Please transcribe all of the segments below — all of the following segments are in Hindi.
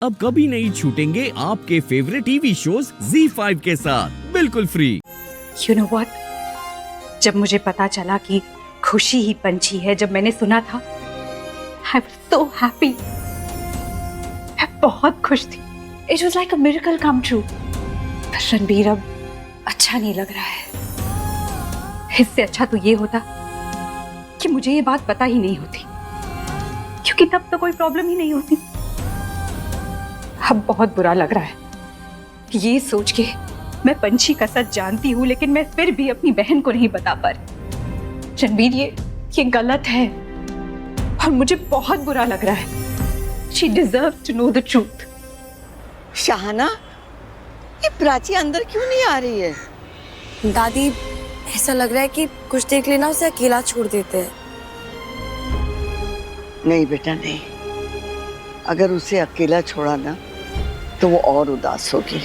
अब कभी नहीं छूटेंगे आपके फेवरेट टीवी शोज ZEE5 के साथ बिल्कुल फ्री। You know what? जब मुझे पता चला कि खुशी ही पंछी है, जब मैंने सुना था, I was so happy. मैं बहुत खुश थी. It was like a miracle come true. पर रणबीर अब अच्छा नहीं लग रहा है. इससे अच्छा तो ये होता कि मुझे ये बात पता ही नहीं होती, क्योंकि तब तो कोई प्रॉब्लम ही नहीं होती. अब बहुत बुरा लग रहा है ये सोच के मैं पंछी का सच जानती हूँ, लेकिन मैं फिर भी अपनी बहन को नहीं बता पा रही. रणबीर, ये गलत है और मुझे बहुत बुरा लग रहा है. She deserves to know the truth. शाहना, ये प्राची अंदर क्यों नहीं आ रही है? दादी, ऐसा लग रहा है कि कुछ देर के लिए ना उसे अकेला छोड़ देते हैं. नहीं बेटा नहीं, अगर उसे अकेला छोड़ा ना तो वो और उदास होगी.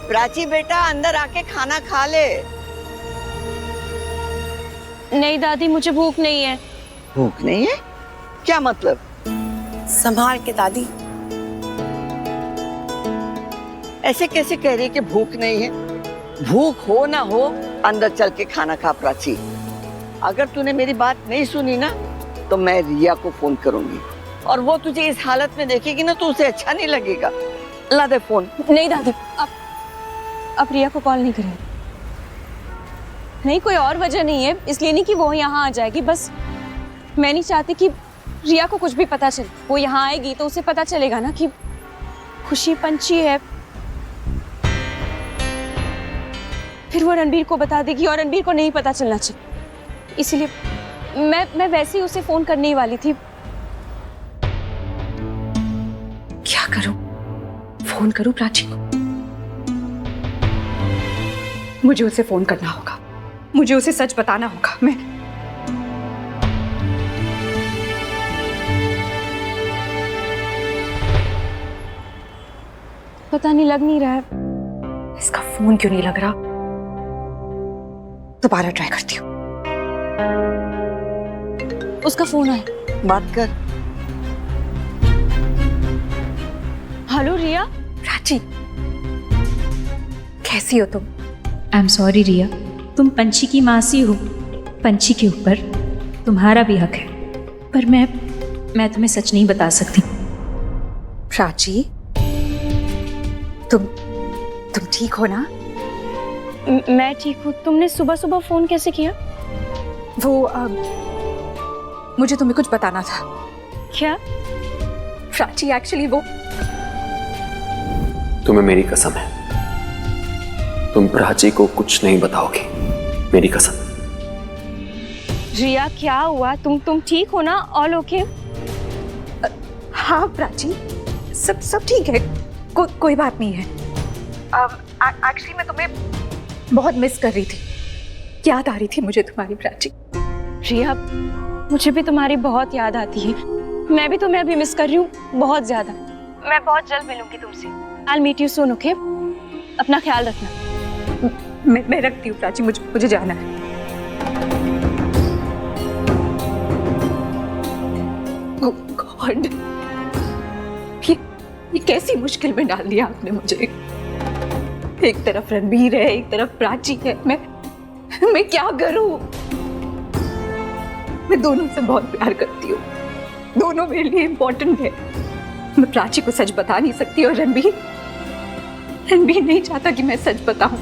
प्राची बेटा, अंदर आके खाना खा ले. नहीं दादी, मुझे भूख नहीं है. भूख नहीं है? क्या मतलब? संभाल के दादी. ऐसे कैसे कह रही है कि भूख नहीं है? भूख हो ना हो, अंदर चल के खाना खा प्राची. अगर तूने मेरी बात नहीं सुनी ना तो मैं रिया को फोन करूंगी, और वो तुझे इस हालत में देखेगी ना तो उसे अच्छा नहीं लगेगा. ला दे फोन. नहीं दादी, अब रिया को कॉल नहीं करेंगे. नहीं, कोई और वजह नहीं है, इसलिए नहीं कि वो यहाँ आ जाएगी. बस मैं नहीं चाहती कि रिया को कुछ भी पता चले. वो यहाँ आएगी तो उसे पता चलेगा ना कि खुशी पंछी है, फिर वो रणबीर को बता देगी और रणबीर को नहीं पता चलना चाहिए. इसीलिए मैं वैसे ही उसे फोन करने ही वाली थी. क्या करूं? फोन करूं प्राची को? मुझे उसे फोन करना होगा, मुझे उसे सच बताना होगा. मैं पता नहीं, लग नहीं रहा है. इसका फोन क्यों नहीं लग रहा? दोबारा ट्राई करती हूँ. उसका फोन आया. बात कर. हेलो रिया. प्राची, कैसी हो तुम? आई एम सॉरी रिया, तुम पंछी की मासी हो. पंछी के ऊपर तुम्हारा भी हक है, पर मैं तुम्हें सच नहीं बता सकती. प्राची, तुम ठीक हो ना? मैं ठीक हूँ. तुमने सुबह सुबह फोन कैसे किया? वो मुझे तुम्हें कुछ बताना था. क्या? प्राची, एक्चुअली वो तुम्हें मेरी कसम है, तुम प्राची को कुछ नहीं बताओगी, मेरी कसम. रिया, क्या हुआ? तुम ठीक हो ना? All okay? हाँ प्राची, सब ठीक है. कोई बात नहीं है. एक्चुअली मैं तुम्हें बहुत मिस कर रही थी. याद आ रही थी मुझे तुम्हारी प्राची. रिया, मुझे भी तुम्हारी बहुत याद आती है. मैं भी तुम्हें अभी मिस कर रही हूँ बहुत ज्यादा. मैं बहुत जल्द मिलूंगी तुमसे. I'll meet you soon, okay? अपना ख्याल रखना. मैं रखती हूँ प्राची, मुझे जाना है. Oh God, ये कैसी मुश्किल में डाल दिया आपने मुझे. एक तरफ रणबीर है, एक तरफ प्राची है. मैं क्या करूं? मैं दोनों से बहुत प्यार करती हूँ, दोनों मेरे लिए इम्पोर्टेंट है. मैं प्राची को सच बता नहीं सकती, और रणबीर नहीं चाहता कि मैं सच बताऊं.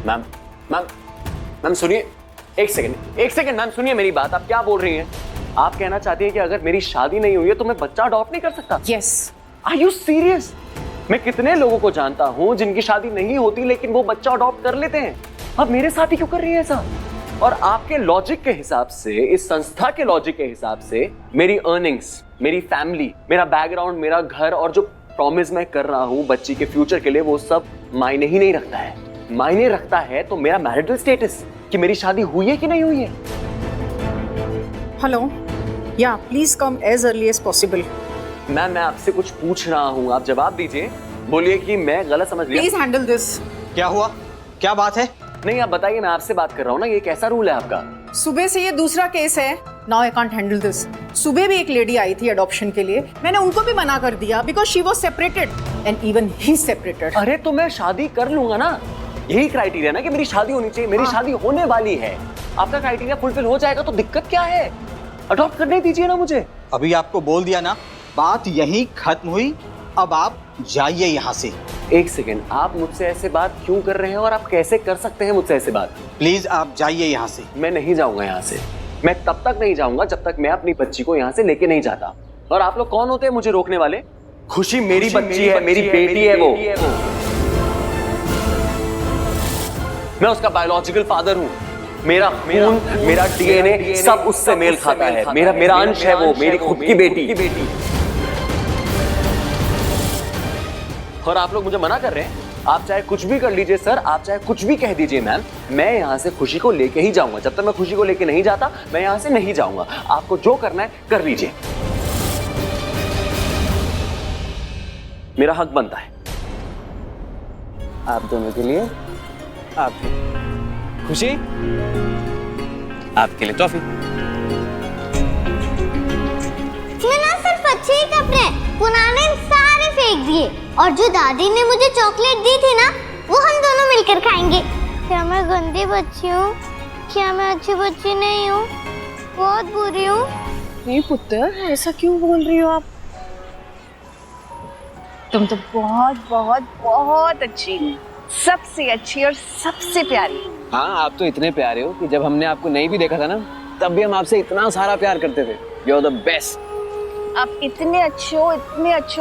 मैम सुनिए, एक सेकंड मैम, सुनिए मेरी बात. आप क्या बोल रही हैं? आप कहना चाहती हैं कि अगर मेरी शादी नहीं हुई है तो मैं बच्चा अडॉप्ट नहीं कर सकता? यस. Are you serious? मैं कितने लोगों को जानता हूं जिनकी शादी नहीं होती लेकिन वो बच्चा अडॉप्ट कर लेते हैं. अब मेरे साथ ही क्यों कर रही है ऐसा? और आपके लॉजिक के हिसाब से, इस संस्था के लॉजिक के हिसाब से, मेरी अर्निंग्स, मेरी फैमिली, मेरा बैकग्राउंड, मेरा घर और जो प्रॉमिस मैं कर रहा हूं बच्ची के फ्यूचर के लिए, वो सब मायने ही नहीं रखता है. मायने रखता है तो मेरा मैरिटल स्टेटस, कि मेरी शादी हुई है कि नहीं हुई है. हेलो, या please come as early as possible. Ma'am, मैं आपसे कुछ पूछ रहा हूँ, आप जवाब दीजिए. बोलिए कि मैं गलत समझ गया. Please handle this. क्या हुआ? क्या बात है? नहीं, आप बताइए, मैं आपसे बात कर रहा हूँ ना. ये कैसा रूल है आपका? सुबह से ये दूसरा केस है. Now I can't handle this. सुबह भी एक लेडी आई थी अडॉप्शन के लिए, मैंने उनको भी मना कर दिया because she was separated and even he separated. अरे तो मैं शादी कर लूंगा ना, यही क्राइटेरिया ना कि मेरी शादी होनी चाहिए, मेरी शादी होने वाली है। आपका क्राइटेरिया फुलफिल हो जाएगा तो दिक्कत क्या है? अडॉप्ट करने दीजिए ना मुझे। अभी आपको बोल दिया ना, बात यहीं खत्म हुई, अब आप जाइए यहाँ से। एक सेकेंड, आप मुझसे ऐसे बात क्यों कर रहे हैं और आप कैसे कर सकते हैं मुझसे ऐसे बात? प्लीज आप जाइए यहाँ से। मैं नहीं जाऊंगा यहाँ से, मैं तब तक नहीं जाऊंगा जब तक मैं अपनी बच्ची को यहाँ से लेके नहीं जाता। और आप लोग कौन होते हैं मुझे रोकने वाले? खुशी मेरी बच्ची है, मेरी बेटी है वो। मैं उसका बायोलॉजिकल फादर हूँ। मेरा खून, मेरा डीएनए सब उससे मेल खाता है। मेरा अंश है वो, मेरी खुद की बेटी। और आप लोग मुझे मना कर रहे हैं? आप चाहे कुछ भी कर लीजिए सर, आप चाहे कुछ भी कह दीजिए मैम, मैं यहाँ से खुशी को लेके ही जाऊंगा। जब तक मैं खुशी को लेके नहीं जाता, मैं यहाँ से नहीं जाऊंगा। आपको जो करना है कर लीजिए, मेरा हक बनता है। आप दोनों के लिए, आपके खुशी, आपके लिए टॉफी। मैंने सिर्फ अच्छे ही कपड़े, पुराने सारे फेंक दिए, और जो दादी ने मुझे चॉकलेट दी थी ना, वो हम दोनों मिलकर खाएंगे। क्या मैं गंदी बच्ची हूँ? क्या मैं अच्छी बच्ची नहीं हूँ? बहुत बुरी हूँ। नहीं पुत्र, ऐसा क्यों बोल रही हो आप? तुम तो बहुत बहुत बहुत अच्छी हो, सबसे अच्छी और सबसे प्यारी। हाँ, आप तो इतने प्यारे हो कि जब हमने आपको नहीं भी देखा था ना, तब भी हम आपसे इतना सारा प्यार करते थे। You are the best. आप इतने अच्छे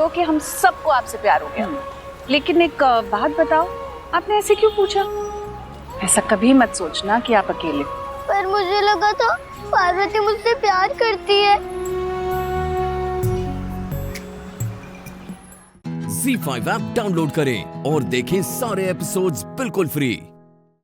हो कि हम सबको आपसे प्यार हो गया। लेकिन एक बात बताओ, आपने ऐसे क्यों पूछा? ऐसा कभी मत सोचना कि आप अकेले। पर मुझे लगा था पार्वती मुझसे प्यार करती है। Z5 ऐप डाउनलोड करें और देखें सारे एपिसोड्स बिल्कुल फ्री।